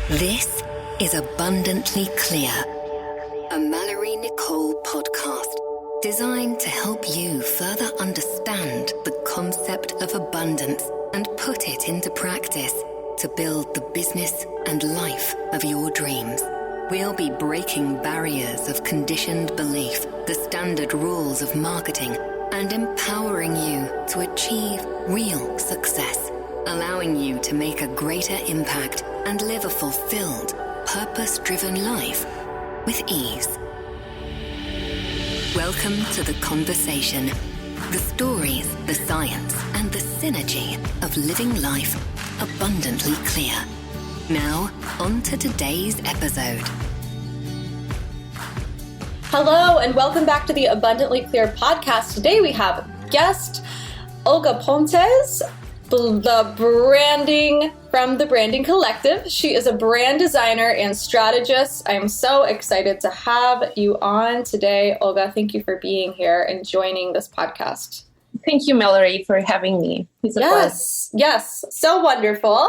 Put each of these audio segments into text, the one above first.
This is Abundantly Clear, a Nicole podcast designed to help you further understand the concept of abundance and put it into practice to build the business and life of your dreams. We'll be breaking barriers of conditioned belief, the standard rules of marketing, and empowering you to achieve real success, allowing you to make a greater impact and live a fulfilled, purpose-driven life with ease. Welcome to the conversation, the stories, the science, and the synergy of living life abundantly clear. Now, on to today's episode. Hello, and welcome back to the Abundantly Clear podcast. Today we have guest Olga Pontes, from the Branding Collective. She is a brand designer and strategist. I am so excited to have you on today, Olga. Thank you for being here and joining this podcast. Thank you, Malorie, for having me. It's a pleasure. Yes, so wonderful.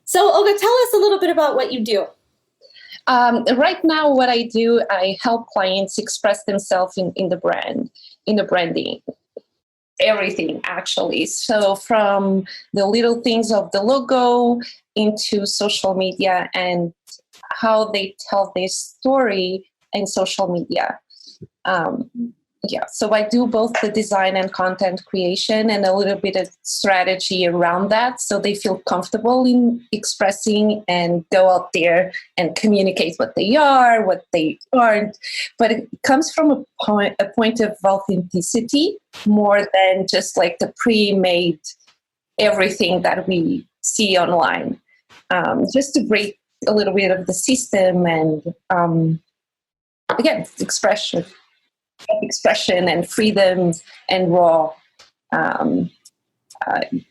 So, Olga, tell us a little bit about what you do. Right now, what I do, I help clients express themselves in the branding. Everything, actually. So from the little things of the logo into social media and how they tell their story in social media. So I do both the design and content creation and a little bit of strategy around that so they feel comfortable in expressing and go out there and communicate what they are, what they aren't. But it comes from a point of authenticity more than just like the pre-made everything that we see online. Just to break a little bit of the system and, again, expression and freedom and raw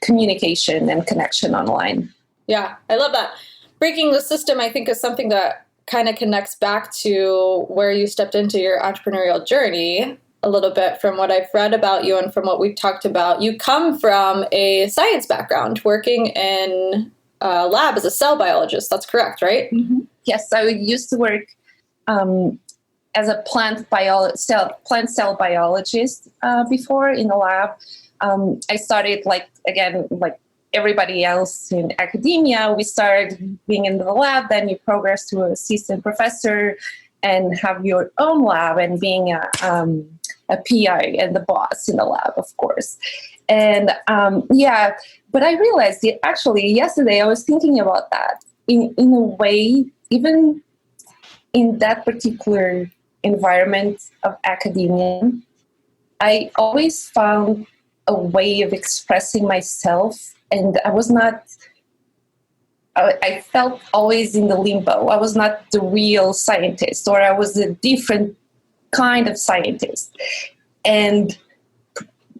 communication and connection online. Yeah, I love that. Breaking the system, I think, is something that kind of connects back to where you stepped into your entrepreneurial journey a little bit from what I've read about you and from what we've talked about. You come from a science background, working in a lab as a cell biologist. That's correct, right? Mm-hmm. Yes, I used to work as a plant cell biologist before in the lab. I started like everybody else in academia. We started being in the lab, then you progress to assistant professor and have your own lab and being a PI and the boss in the lab, of course. And but I realized that actually yesterday I was thinking about that in a way, even in that particular environment of academia, I always found a way of expressing myself, and I felt always in the limbo. I was not the real scientist, or I was a different kind of scientist. And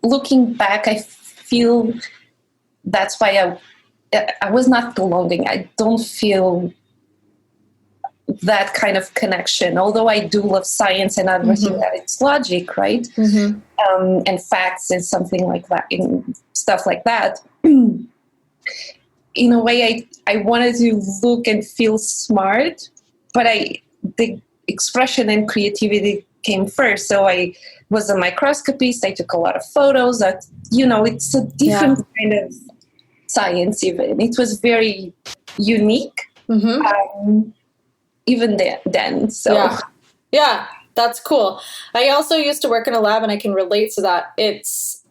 looking back, I feel that's why I was not belonging. I don't feel that kind of connection, although I do love science and everything that it's logic, right? Mm-hmm. And facts and something like that, and stuff like that. In a way, I wanted to look and feel smart, but the expression and creativity came first. So I was a microscopist. I took a lot of photos. That it's a different kind of science. Even it was very unique. Mm-hmm. Even then. So yeah, that's cool. I also used to work in a lab, and I can relate to that. There's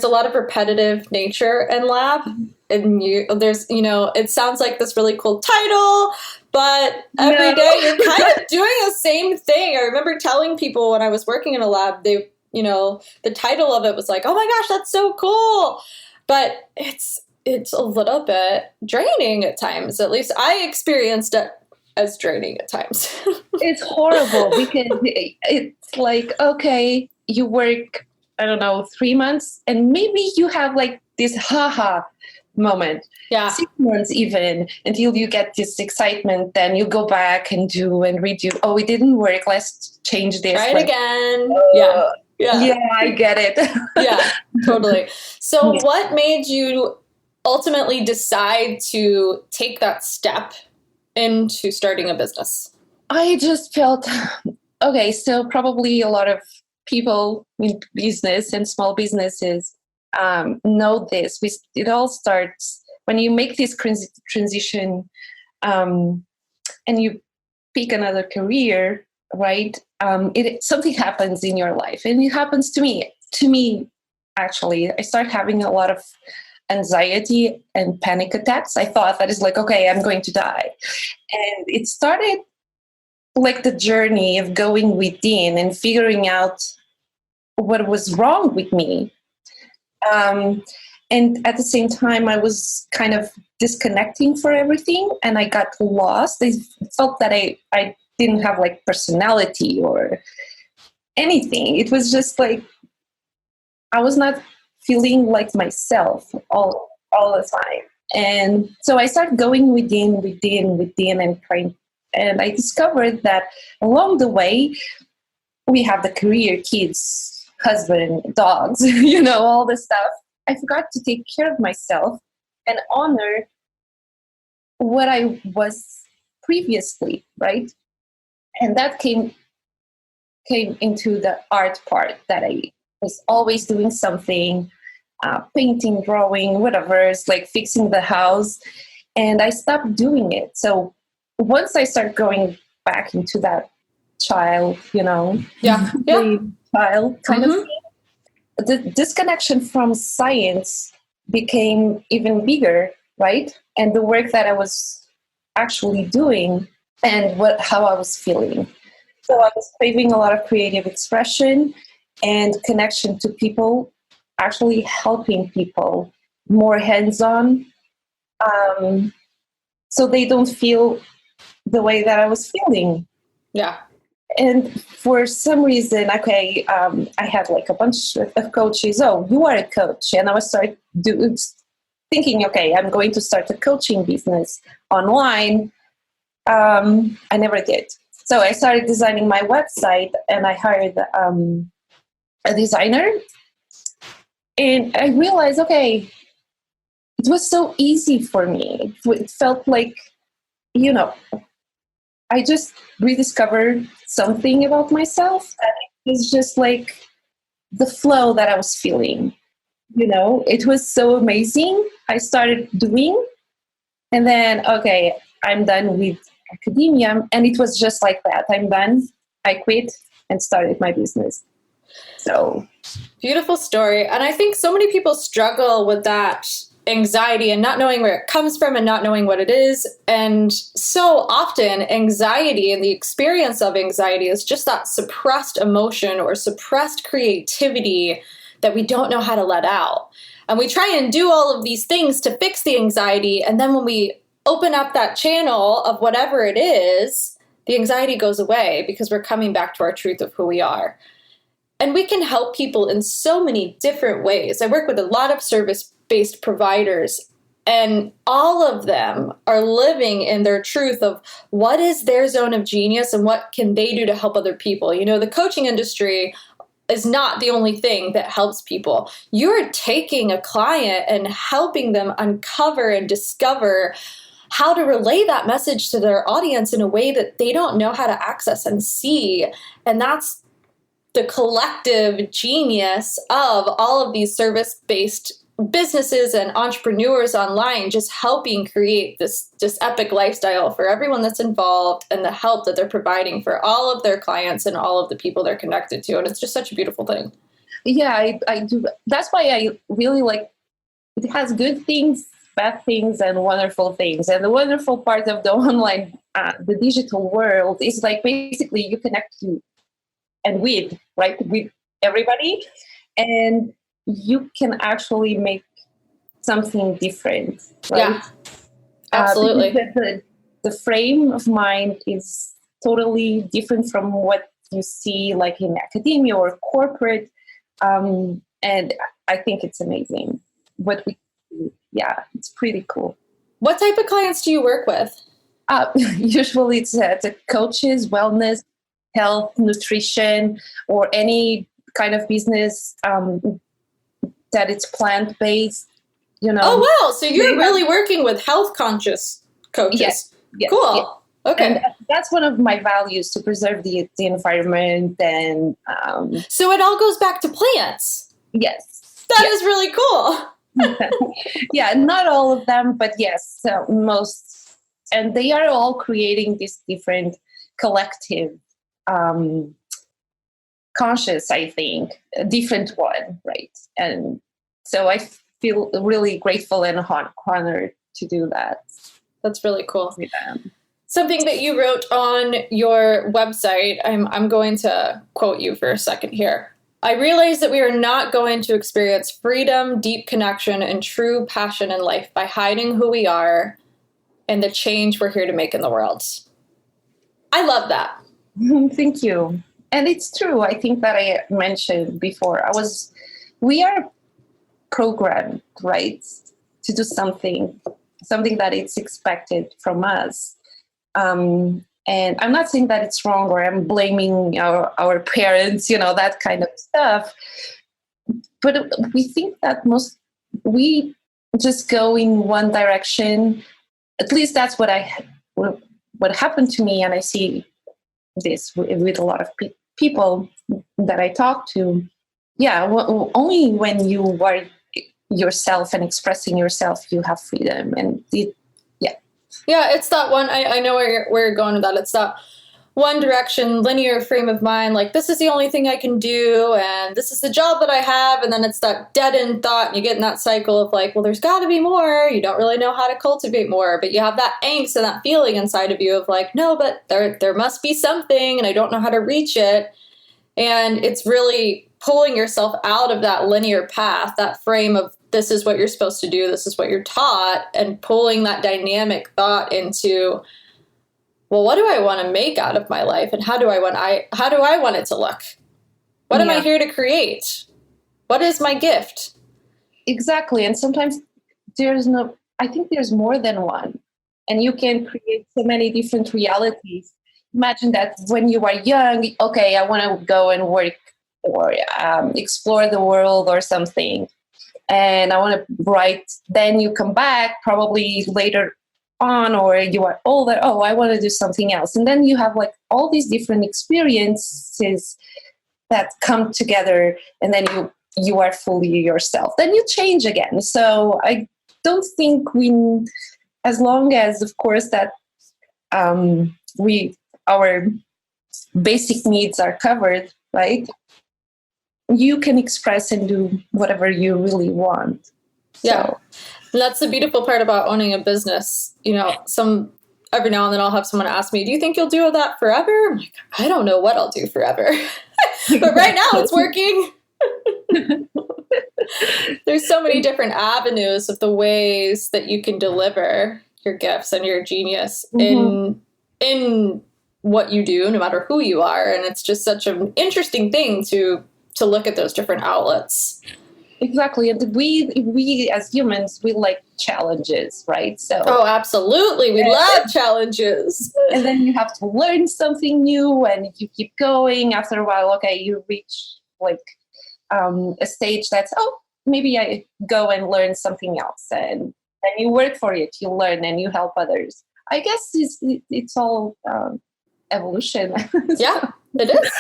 a lot of repetitive nature in lab, and it sounds like this really cool title, but every day you're kind of doing the same thing. I remember telling people when I was working in a lab, the title of it was like, oh my gosh, that's so cool. But it's a little bit draining at times. At least I experienced it as draining at times. It's horrible because it's like, okay, you work, 3 months, and maybe you have like this haha moment. Yeah. 6 months even, until you get this excitement, then you go back and do and redo. Oh, it didn't work. Let's change this. Try it again. Yeah, I get it. Yeah, totally. So what made you ultimately decide to take that step into starting a business? I just felt, okay, so probably a lot of people in business and small businesses know this. It all starts when you make this transition and you pick another career, right? Something happens in your life, and it happens to me. To me, actually, I start having a lot of anxiety and panic attacks. I thought that is like, okay, I'm going to die. And it started like the journey of going within and figuring out what was wrong with me. And at the same time, I was kind of disconnecting for everything, and I got lost. I felt that I didn't have like personality or anything. It was just like I was not feeling like myself all the time. And so I started going within and trying. And I discovered that along the way, we have the career, kids, husband, dogs, all this stuff. I forgot to take care of myself and honor what I was previously, right? And that came into the art part, that I was always doing something, painting, drawing, whatever. It's like fixing the house. And I stopped doing it. So once I start going back into that child, child kind of thing, the disconnection from science became even bigger, right? And the work that I was actually doing and how I was feeling. So I was craving a lot of creative expression and connection to people, actually helping people more hands-on, so they don't feel the way that I was feeling. Yeah. And for some reason, I had like a bunch of coaches. Oh, you are a coach. And I was thinking, okay, I'm going to start a coaching business online. I never did. So I started designing my website, and I hired a designer. And I realized, okay, it was so easy for me. It felt like, I just rediscovered something about myself. That it was just like the flow that I was feeling. It was so amazing. I started doing, and then, okay, I'm done with academia. And it was just like that. I'm done. I quit and started my business. So beautiful story. And I think so many people struggle with that anxiety and not knowing where it comes from and not knowing what it is. And so often anxiety and the experience of anxiety is just that suppressed emotion or suppressed creativity that we don't know how to let out. And we try and do all of these things to fix the anxiety. And then when we open up that channel of whatever it is, the anxiety goes away because we're coming back to our truth of who we are. And we can help people in so many different ways. I work with a lot of service-based providers, and all of them are living in their truth of what is their zone of genius and what can they do to help other people. The coaching industry is not the only thing that helps people. You're taking a client and helping them uncover and discover how to relay that message to their audience in a way that they don't know how to access and see. And that's the collective genius of all of these service-based businesses and entrepreneurs online, just helping create this epic lifestyle for everyone that's involved and the help that they're providing for all of their clients and all of the people they're connected to. And it's just such a beautiful thing. Yeah, I do. That's why I really like it. Has good things, bad things, and wonderful things. And the wonderful part of the online, the digital world is like basically you connect to and with everybody, and you can actually make something different, right? Yeah, absolutely. The frame of mind is totally different from what you see like in academia or corporate, and I think it's amazing what we do. Yeah, it's pretty cool. What type of clients do you work with? Usually it's the coaches, wellness, health, nutrition, or any kind of business that it's plant-based, Oh, wow. So you're really working with health-conscious coaches. Yes, Cool. yes. Okay. And that's one of my values, to preserve the environment. And so it all goes back to plants. yes. That is really cool. Yeah, not all of them, but yes, most. And they are all creating this different collective conscious, I think, a different one, right? And so I feel really grateful and honored to do that. That's really cool. With them. Something that you wrote on your website, I'm going to quote you for a second here. I realize that we are not going to experience freedom, deep connection, and true passion in life by hiding who we are and the change we're here to make in the world. I love that. Thank you. And it's true. I think that I mentioned before, we are programmed, right, to do something that it's expected from us. And I'm not saying that it's wrong, or I'm blaming our parents, that kind of stuff. But we think that we just go in one direction. At least that's what happened to me. And I see this with a lot of people that I talk to. Yeah, only when you are yourself and expressing yourself, you have freedom. And yeah, it's that one. I know where you're going with that. It's that one direction, linear frame of mind, like this is the only thing I can do, and this is the job that I have, and then it's that dead-end thought, and you get in that cycle of like, well, there's got to be more. You don't really know how to cultivate more, but you have that angst and that feeling inside of you of like, no, but there must be something, and I don't know how to reach it. And it's really pulling yourself out of that linear path, that frame of this is what you're supposed to do, this is what you're taught, and pulling that dynamic thought into, well, what do I want to make out of my life, and how do I want it to look? What am I here to create? What is my gift? Exactly. And sometimes I think there's more than one, and you can create so many different realities. Imagine that when you are young, okay, I want to go and work or explore the world or something, and I want to write. Then you come back probably later on, or you are older, I want to do something else. And then you have like all these different experiences that come together, and then you are fully yourself. Then you change again. So I don't think as long as, of course, that our basic needs are covered, right? You can express and do whatever you really want. Yeah. So. And that's the beautiful part about owning a business. Every now and then I'll have someone ask me, do you think you'll do that forever? I'm like, I don't know what I'll do forever. But right now it's working. There's so many different avenues of the ways that you can deliver your gifts and your genius in what you do, no matter who you are. And it's just such an interesting thing to look at those different outlets. Exactly. And we as humans, we like challenges, right? So absolutely. We love challenges. And then you have to learn something new, and you keep going. After a while, okay, you reach like a stage that's, maybe I go and learn something else. And then you work for it, you learn, and you help others. I guess it's all evolution. Yeah, it is.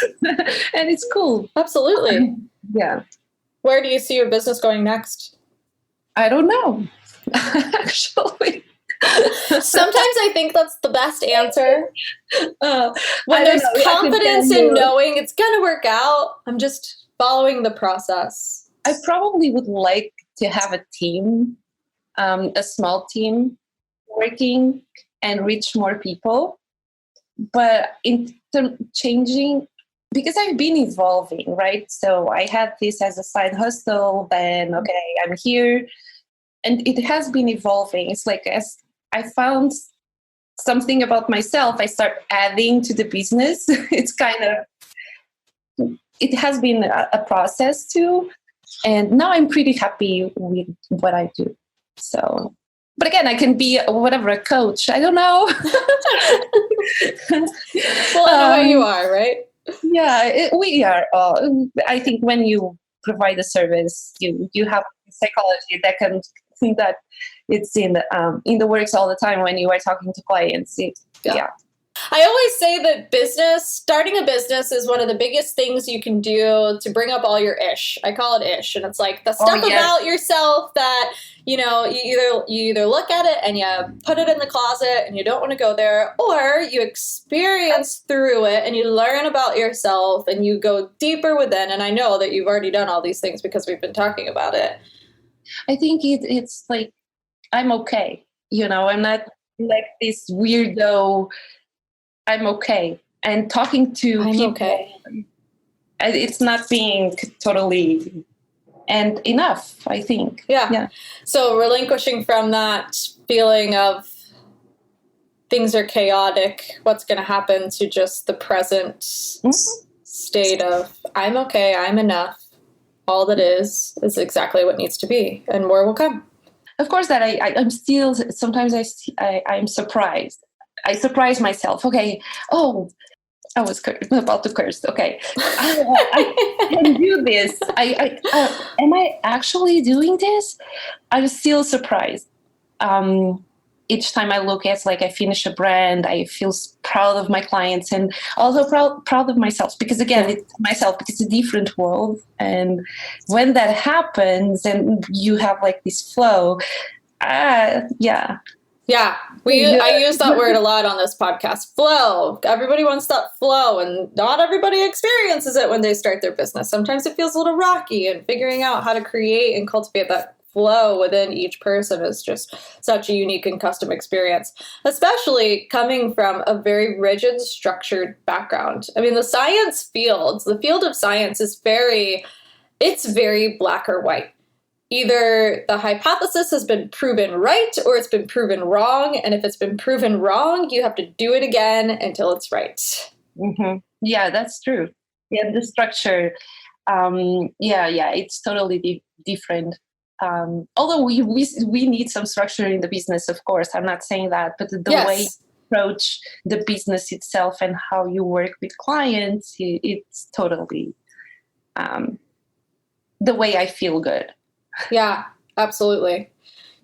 And it's cool. Absolutely. Yeah. Where do you see your business going next? I don't know, actually. Sometimes I think that's the best answer. When there's confidence in knowing it's going to work out, I'm just following the process. I probably would like to have a team, a small team working and reach more people. But in changing, because I've been evolving, right? So I had this as a side hustle, then, okay, I'm here. And it has been evolving. It's like as I found something about myself, I start adding to the business. It's it has been a process too. And now I'm pretty happy with what I do. So, but again, I can be a coach. I don't know. Well, I know where you are, right? Yeah, we are. I think when you provide a service, you have psychology that can something that it's in the works all the time when you are talking to clients. Yeah. I always say that starting a business is one of the biggest things you can do to bring up all your ish. I call it ish. And it's like the stuff about yourself that, you either look at it and you put it in the closet and you don't want to go there, or you experience through it and you learn about yourself and you go deeper within. And I know that you've already done all these things because we've been talking about it. I think it's like, I'm okay. I'm not like this weirdo. I'm okay. And talking to people, it's not being totally and enough, I think. Yeah. So relinquishing from that feeling of things are chaotic, what's going to happen, to just the present state of I'm okay, I'm enough. All that is exactly what needs to be, and more will come. Of course, that I'm still, sometimes I'm surprised. I surprise myself. Okay. Oh, I was about to curse. Okay. I can do this. Am I actually doing this? I'm still surprised. Each time I look at, like, I finish a brand, I feel proud of my clients and also proud of myself, because again, it's myself, because it's a different world. And when that happens and you have like this flow, yeah. Yeah, I use that word a lot on this podcast. Flow. Everybody wants that flow, and not everybody experiences it when they start their business. Sometimes it feels a little rocky, and figuring out how to create and cultivate that flow within each person is just such a unique and custom experience, especially coming from a very rigid, structured background. I mean, the field of science is very black or white. Either the hypothesis has been proven right or it's been proven wrong. And if it's been proven wrong, you have to do it again until it's right. Mm-hmm. Yeah, that's true. Yeah, the structure. It's totally different. Although we need some structure in the business, of course. I'm not saying that, but the way you approach the business itself and how you work with clients, it's totally the way I feel good. Yeah, absolutely.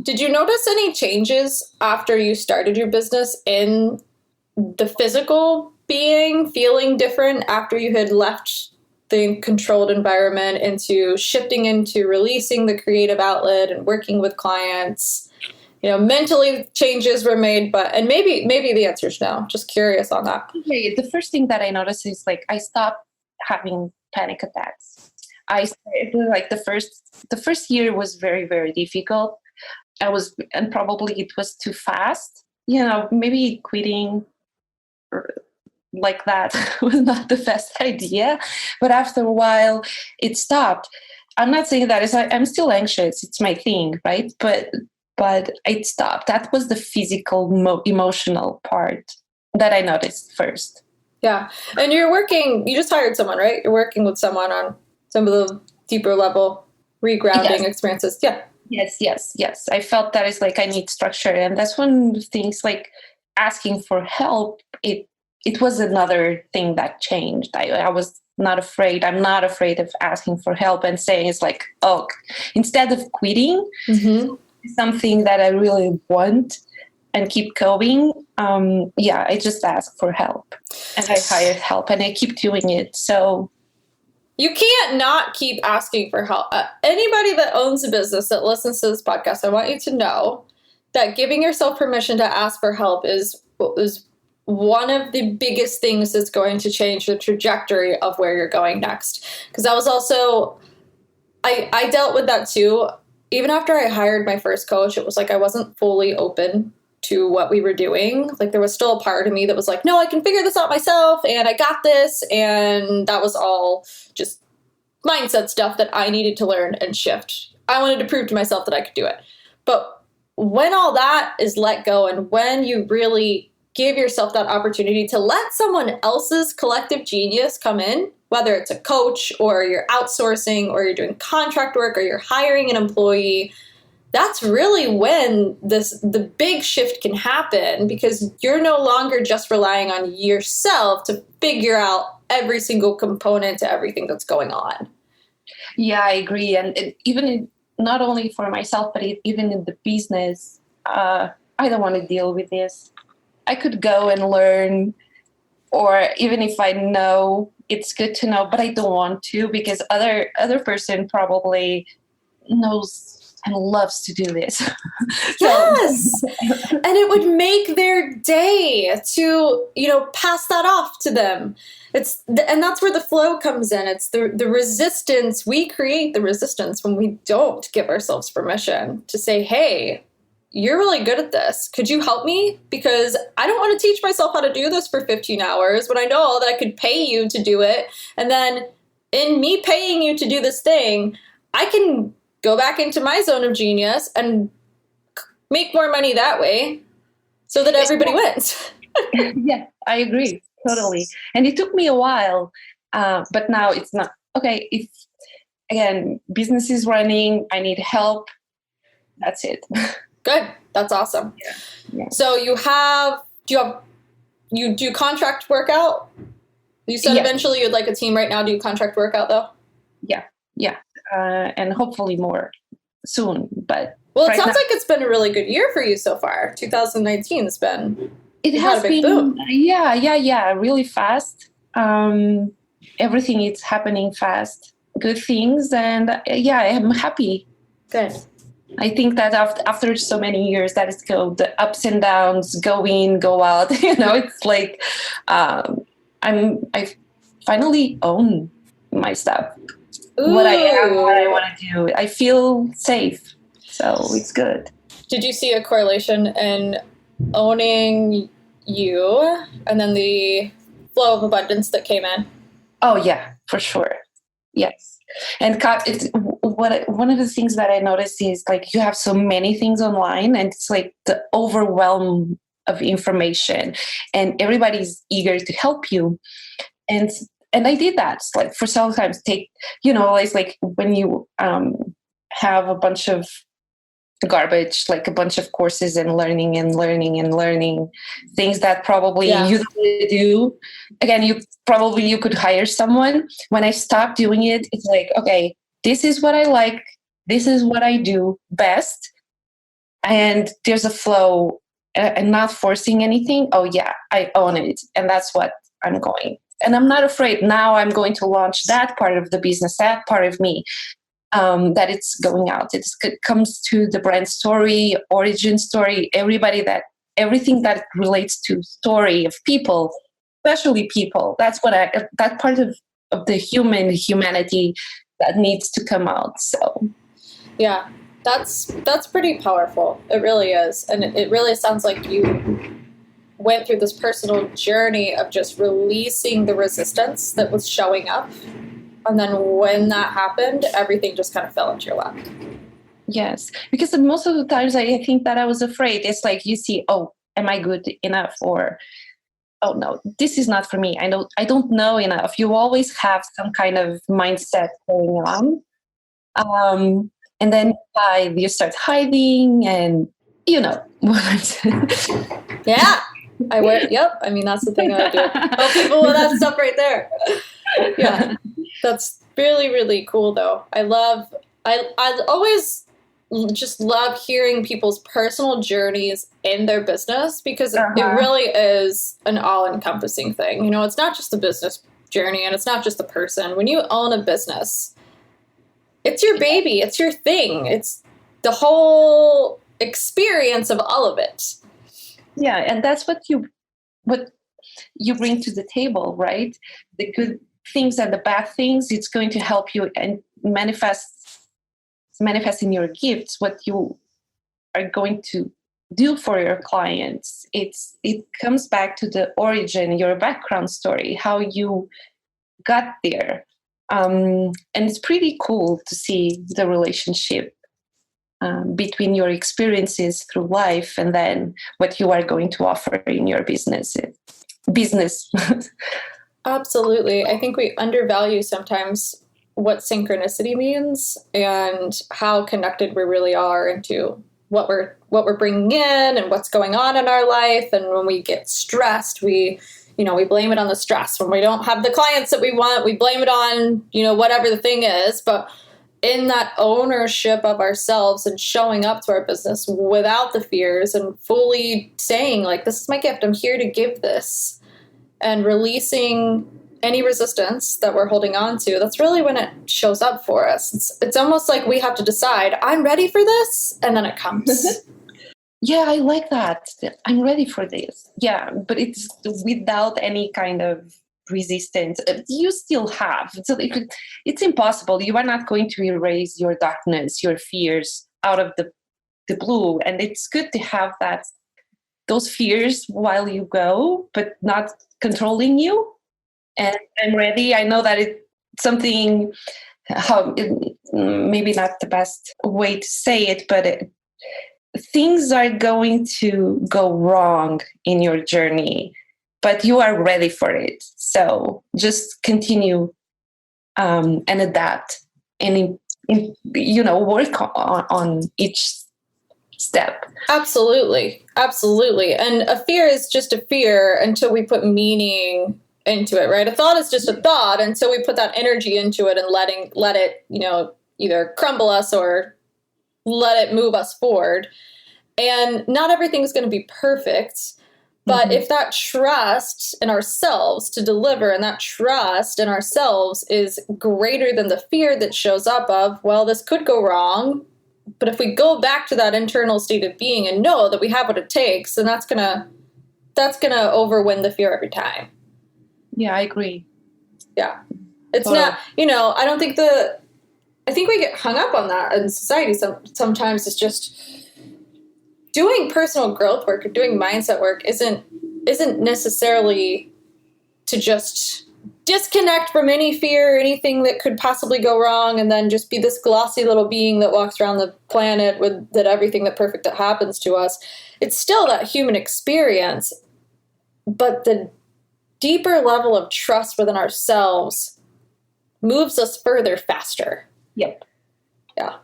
Did you notice any changes after you started your business in the physical being, feeling different after you had left the controlled environment into shifting into releasing the creative outlet and working with clients? Mentally changes were made, and maybe the answer is no. Just curious on that. Okay, the first thing that I noticed is, like, I stopped having panic attacks. I started, like, the first year was very, very difficult. And probably it was too fast. Maybe quitting like that was not the best idea. But after a while, it stopped. I'm not saying that I'm still anxious. It's my thing, right? But it stopped. That was the physical, emotional part that I noticed first. Yeah. And you just hired someone, right? You're working with someone on some of the deeper level regrounding experiences. Yeah. Yes. I felt that it's like I need structure. And that's when things like asking for help, it was another thing that changed. I was not afraid. I'm not afraid of asking for help and saying it's like, oh, instead of quitting, something that I really want and keep going, I just ask for help. And I hired help and I keep doing it. So you can't not keep asking for help. Anybody that owns a business that listens to this podcast, I want you to know that giving yourself permission to ask for help is one of the biggest things that's going to change the trajectory of where you're going next. Because I was also, I dealt with that too. Even after I hired my first coach, it was like I wasn't fully open to what we were doing. Like, there was still a part of me that was like, no, I can figure this out myself and I got this. And that was all just mindset stuff that I needed to learn and shift. I wanted to prove to myself that I could do it. But when all that is let go, and when you really give yourself that opportunity to let someone else's collective genius come in, whether it's a coach or you're outsourcing or you're doing contract work or you're hiring an employee, that's really when the big shift can happen, because you're no longer just relying on yourself to figure out every single component to everything that's going on. Yeah, I agree. And even not only for myself, but even in the business, I don't want to deal with this. I could go and learn, or even if I know, it's good to know, but I don't want to, because other person probably knows and loves to do this. Yes. And it would make their day to, pass that off to them. And that's where the flow comes in. It's the resistance. We create the resistance when we don't give ourselves permission to say, hey, you're really good at this. Could you help me? Because I don't want to teach myself how to do this for 15 hours when I know that I could pay you to do it. And then in me paying you to do this thing, I can go back into my zone of genius and make more money that way so that everybody wins. Yeah, I agree. Totally. And it took me a while, but now it's not. Okay, if, again, business is running, I need help. That's it. Good. That's awesome. Yeah. So you do contract workout? You said eventually you'd like a team. Right now, do you contract workout though? Yeah. And hopefully more soon. But well, it sounds like it's been a really good year for you so far. 2019 has been. It has been. Boom. Yeah. Really fast. Everything is happening fast. Good things, and I'm happy. Good. I think that after so many years, that is the ups and downs, go in, go out. It's like I finally own my stuff. Ooh. What I am, what I want to do. I feel safe, so it's good. Did you see a correlation in owning you and then the flow of abundance that came in? Oh yeah, for sure. Yes, and it's one of the things that I noticed is like you have so many things online, and it's like the overwhelm of information, and everybody's eager to help you, and I did that. It's like for sometimes it's like when you have a bunch of garbage, like a bunch of courses and learning things that probably you don't do. Again, you could hire someone. When I stopped doing it, it's like, okay, this is what I like. This is what I do best. And there's a flow and not forcing anything. Oh yeah, I own it. And that's what I'm going. And I'm not afraid. Now I'm going to launch that part of the business, that part of me. That it's going out. It comes to the brand story, origin story, everything that relates to story of people, especially people. That's what that part of the humanity that needs to come out. So, yeah, that's pretty powerful. It really is, and it really sounds like you went through this personal journey of just releasing the resistance that was showing up. And then when that happened, everything just kind of fell into your lap. Yes, because most of the times I think that I was afraid. It's like you see, oh, am I good enough? Or, oh no, this is not for me. I don't know enough. You always have some kind of mindset going on. And then you start hiding and, Yeah. Yep. I mean, that's the thing I do. Tell people that stuff right there. Yeah. That's really, really cool though. I always just love hearing people's personal journeys in their business because it really is an all-encompassing thing. It's not just the business journey and it's not just the person. When you own a business, it's your baby, it's your thing. It's the whole experience of all of it. Yeah, and that's what you bring to the table, right? The good things and the bad things. It's going to help you and manifest in your gifts what you are going to do for your clients. It comes back to the origin, your background story, how you got there, and it's pretty cool to see the relationship between your experiences through life and then what you are going to offer in your business. Absolutely. I think we undervalue sometimes what synchronicity means and how connected we really are into what we're bringing in and what's going on in our life. And when we get stressed, we blame it on the stress. When we don't have the clients that we want, we blame it on, whatever the thing is. But in that ownership of ourselves and showing up to our business without the fears and fully saying, like, this is my gift, I'm here to give this, and releasing any resistance that we're holding on to, that's really when it shows up for us. It's almost like we have to decide, I'm ready for this, and then it comes. Yeah, I like that. I'm ready for this. Yeah, but it's without any kind of resistance. You still have. So it's impossible. You are not going to erase your darkness, your fears out of the blue. And it's good to have those fears while you go, but not controlling you. And I'm ready. I know that it's something, maybe not the best way to say it, but things are going to go wrong in your journey, but you are ready for it. So just continue and adapt and work on each step. Absolutely. And a fear is just a fear until we put meaning into it, right? A thought is just a thought until we put that energy into it and let it, either crumble us or let it move us forward. And not everything is going to be perfect, but if that trust in ourselves to deliver, and that trust in ourselves is greater than the fear that shows up of, well, this could go wrong. But if we go back to that internal state of being and know that we have what it takes, then that's gonna overwin the fear every time. Yeah, I agree. Yeah. It's not, I think we get hung up on that in society. Sometimes it's just doing personal growth work or doing mindset work isn't necessarily to just disconnect from any fear or anything that could possibly go wrong and then just be this glossy little being that walks around the planet with that everything that perfect that happens to us. It's still that human experience, but the deeper level of trust within ourselves moves us further faster. Yep. Yeah.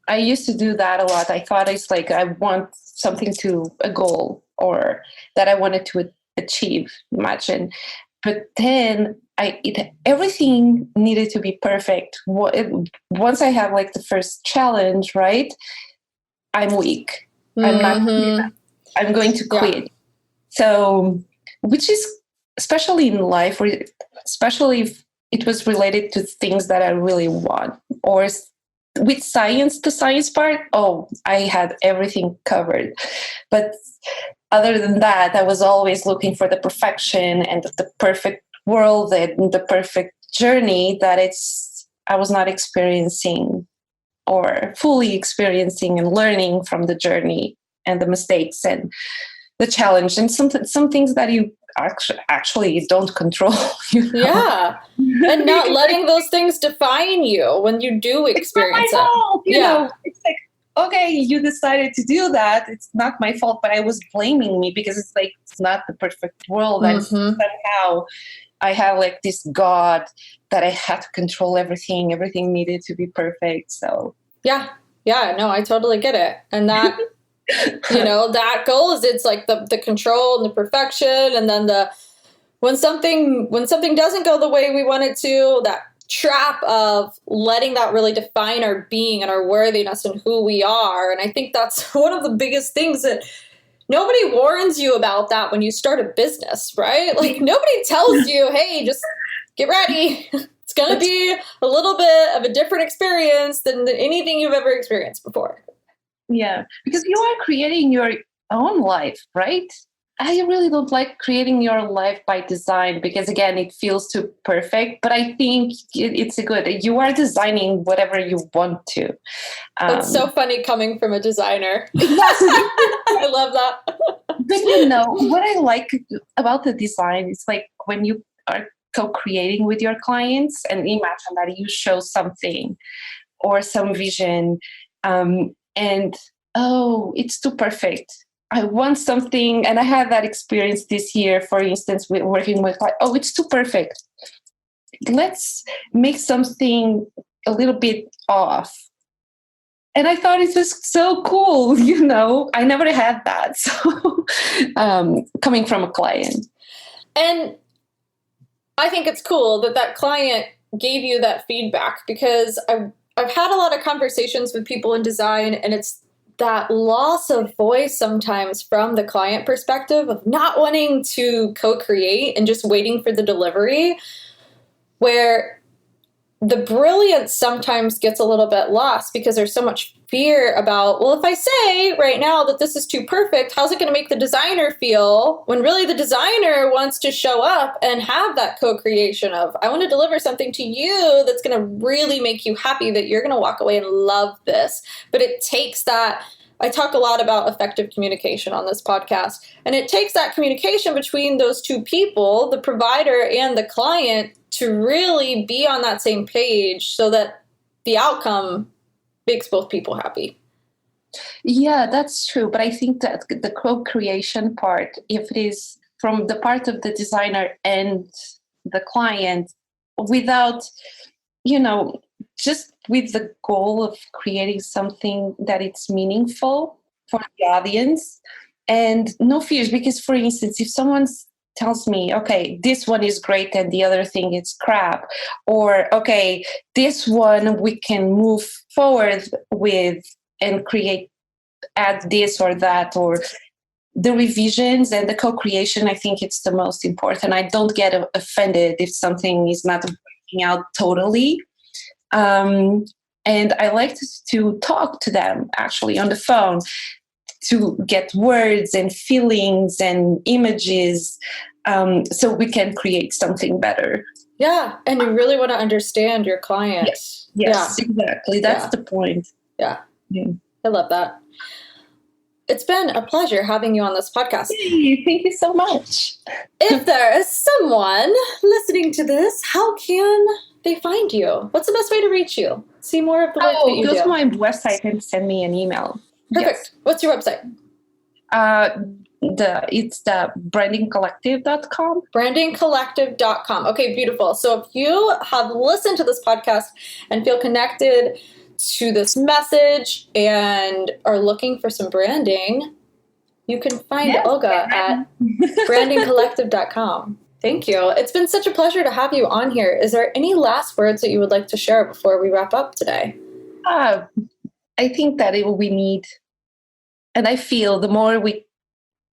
I used to do that a lot. I thought it's like I want something a goal or that I wanted to achieve, imagine. But then everything needed to be perfect. Once I have like the first challenge, right? I'm weak. I'm going to quit. Yeah. So, which is especially in life, especially if it was related to things that I really want, or with science, the science part, I had everything covered. But other than that, I was always looking for the perfection and the perfect world and the perfect journey that I was not experiencing or fully experiencing and learning from the journey and the mistakes and the challenge and some things that you actually don't control. Yeah. And not letting those things define you when you do experience it. It's like, okay, you decided to do that. It's not my fault, but I was blaming me because it's like, it's not the perfect world. And somehow I have like this God that I had to control everything. Everything needed to be perfect. So yeah, no, I totally get it. And that, that goal is, it's like the control and the perfection. And then when something doesn't go the way we want it to, that trap of letting that really define our being and our worthiness and who we are. And I think that's one of the biggest things that nobody warns you about that when you start a business, right? Like nobody tells you, hey, just get ready. It's going to be a little bit of a different experience than anything you've ever experienced before. Yeah, because you are creating your own life, right? I really don't like creating your life by design because, again, it feels too perfect. But I think it's good. You are designing whatever you want to. That's so funny coming from a designer. I love that. But what I like about the design is like when you are co-creating with your clients and imagine that you show something or some vision and, it's too perfect. I want something, and I had that experience this year, for instance, with working with, it's too perfect. Let's make something a little bit off. And I thought it was so cool, I never had that. So coming from a client. And I think it's cool that client gave you that feedback because I've had a lot of conversations with people in design, and it's that loss of voice sometimes from the client perspective of not wanting to co-create and just waiting for the delivery, where the brilliance sometimes gets a little bit lost because there's so much fear about, well, if I say right now that this is too perfect, how's it going to make the designer feel? When really the designer wants to show up and have that co-creation of, I want to deliver something to you that's going to really make you happy, that you're going to walk away and love this. But it takes that. I talk a lot about effective communication on this podcast, and it takes that communication between those two people, the provider and the client, to really be on that same page so that the outcome makes both people happy. Yeah, that's true. But I think that the co-creation part, if it is from the part of the designer and the client, without, just with the goal of creating something that it's meaningful for the audience and no fears. Because, for instance, if someone tells me, okay, this one is great and the other thing is crap, or okay, this one we can move forward with and add this or that, or the revisions and the co-creation, I think it's the most important. I don't get offended if something is not working out totally. And I like to talk to them actually on the phone to get words and feelings and images, so we can create something better. Yeah, and you really want to understand your client. Yes, exactly. That's the point. Yeah, I love that. It's been a pleasure having you on this podcast. Hey, thank you so much. If there is someone listening to this, how can they find you? What's the best way to reach you? See more of the work that you do. Go to my website and send me an email. Perfect. Yes. What's your website? It's the brandingcollective.com. Brandingcollective.com. Okay, beautiful. So if you have listened to this podcast and feel connected to this message and are looking for some branding, you can find Olga at brandingcollective.com. Thank you. It's been such a pleasure to have you on here. Is there any last words that you would like to share before we wrap up today? I think that we need, and I feel the more we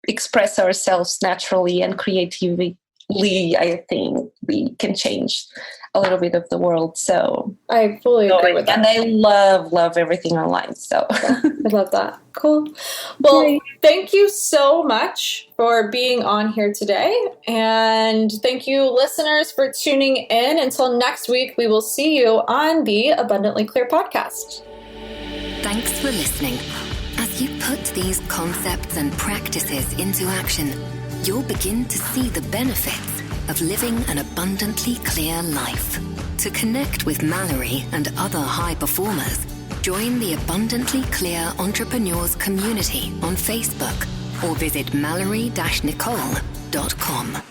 express ourselves naturally and creatively, I think we can change a little bit of the world. So I fully agree with that. And I love everything online. So I love that. Cool. Well, thank you so much for being on here today. And thank you, listeners, for tuning in. Until next week, we will see you on the Abundantly Clear podcast. Thanks for listening. As you put these concepts and practices into action, you'll begin to see the benefits of living an abundantly clear life. To connect with Malorie and other high performers, join the Abundantly Clear Entrepreneurs community on Facebook or visit malorie-nicole.com.